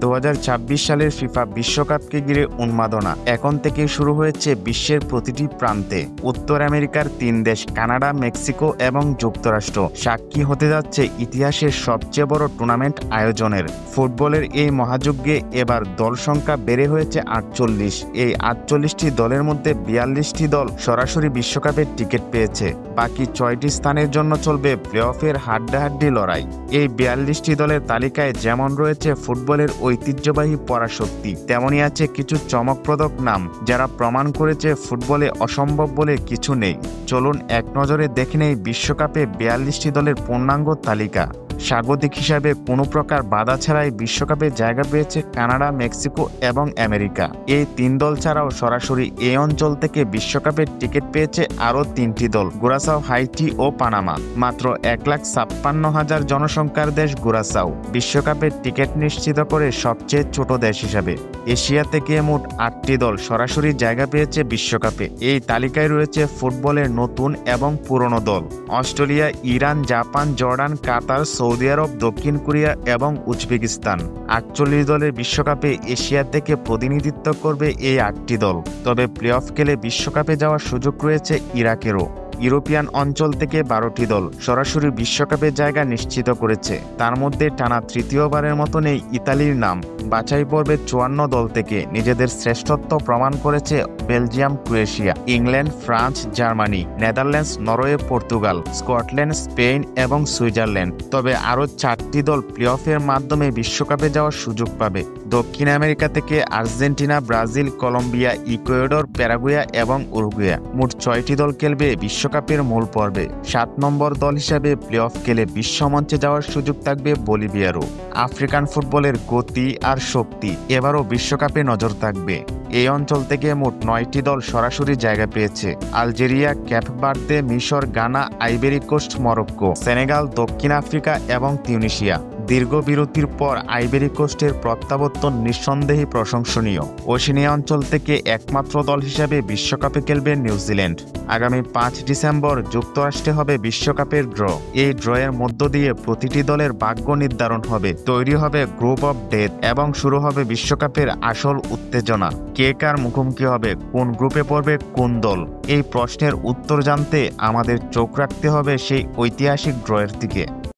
2026 সালের ফিফা বিশ্বকাপকে ঘিরে উন্মাদনা এখন থেকেই শুরু হয়েছে বিশ্বের প্রতিটি প্রান্তে। উত্তর আমেরিকার 3 দেশ কানাডা, মেক্সিকো এবং যুক্তরাষ্ট্র সাক্ষী হতে যাচ্ছে ইতিহাসের সবচেয়ে বড় টুর্নামেন্ট আয়োজনের। ফুটবলের এই মহাযজ্ঞে এবার দল সংখ্যা বেড়ে হয়েছে 48। এই 48টি দলের মধ্যে 42টি দল সরাসরি বিশ্বকাপের টিকিট পেয়েছে। বাকি 6টি স্থানের জন্য চলবে প্লে-অফের হাড্ডাহাড্ডি লড়াই। এই 42টি দলের তালিকায় যেমন রয়েছে ফুটবলের ঐতিহ্যবাহী পরাশক্তি, তেমনই আছে কিছু চমকপ্রদ নাম যারা প্রমাণ করেছে ফুটবলে অসম্ভব বলে কিছু নেই। চলুন এক নজরে দেখে নেই বিশ্বকাপে 42টি দলের পূর্ণাঙ্গ তালিকা। স্বাগতিক হিসাবে কোনো প্রকার বাধা ছাড়াই বিশ্বকাপে জায়গা পেয়েছে কানাডা, মেক্সিকো এবং আমেরিকা। এই 3 দল ছাড়াও সরাসরি এই অঞ্চল থেকে বিশ্বকাপের টিকিট পেয়েছে আরও 3টি দল, গুরাসাও, হাইটি ও পানামা। মাত্র 1,56,000 জনসংখ্যার দেশ গুরাসাও বিশ্বকাপের টিকিট নিশ্চিত করে সবচেয়ে ছোট দেশ হিসাবে। এশিয়া থেকে মোট 8টি দল সরাসরি জায়গা পেয়েছে বিশ্বকাপে। এই তালিকায় রয়েছে ফুটবলের নতুন এবং পুরনো দল। অস্ট্রেলিয়া, ইরান, জাপান, জর্ডান, কাতার, সৌদি আরব, দক্ষিণ কোরিয়া এবং উজবেকিস্তান। 48 দলের বিশ্বকাপে এশিয়া থেকে প্রতিনিধিত্ব করবে এই 8টি দল। তবে প্লে-অফ খেলে বিশ্বকাপে যাওয়ার সুযোগ রয়েছে ইরাকেরও। ইউরোপিয়ান অঞ্চল থেকে 12টি দল সরাসরি বিশ্বকাপে জায়গা নিশ্চিত করেছে। তার মধ্যে টানা তৃতীয়বারের মতো নেই ইতালির নাম। বাছাই পর্বে 54 দল থেকে নিজেদের শ্রেষ্ঠত্ব প্রমাণ করেছে Belgium, Croatia, England, France, Germany, Netherlands, Norway, Portugal, Scotland, Spain এবং সুইজারল্যান্ড। তবে আরও 4টি দল প্লে-অফের মাধ্যমে বিশ্বকাপে যাওয়ার সুযোগ পাবে। দক্ষিণ আমেরিকা থেকে Argentina, Brazil, Colombia, Ecuador, Paraguay এবং উরুগুয়ে। মোট 6টি দল খেলবে বিশ্বকাপের মূল পর্বে। 7 নম্বর দল হিসাবে প্লে-অফ খেলে বিশ্বমঞ্চে যাওয়ার সুযোগ থাকবে বলিভিয়ারও। আফ্রিকান ফুটবলের গতি আর শক্তি এবারও বিশ্বকাপে নজর থাকবে। এই অঞ্চল থেকে মোট 9টি দল সরাসরি জায়গা পেয়েছে। আলজেরিয়া, ক্যাপ ভার্দে, মিশর, গানা, আইভরি কোস্ট, মরক্কো, সেনেগাল, দক্ষিণ আফ্রিকা এবং তিউনিসিয়া। দীর্ঘ বিরতির পর আইভরি কোস্টের প্রত্যাবর্তন নিঃসন্দেহে প্রশংসনীয়। ওশেনিয়া অঞ্চল থেকে একমাত্র দল হিসাবে বিশ্বকাপে খেলবে নিউজিল্যান্ড। আগামী 5 ডিসেম্বর যুক্তরাষ্ট্রে হবে বিশ্বকাপের ড্র। এই ড্রয়ের মধ্য দিয়ে প্রতিটি দলের ভাগ্য নির্ধারণ হবে, তৈরি হবে গ্রুপ অফ ডেথ এবং শুরু হবে বিশ্বকাপের আসল উত্তেজনা। কে কার মুখোমুখি হবে, কোন গ্রুপে পড়বে কোন দল, এই প্রশ্নের উত্তর জানতে আমাদের চোখ রাখতে হবে সেই ঐতিহাসিক ড্রয়ের দিকে।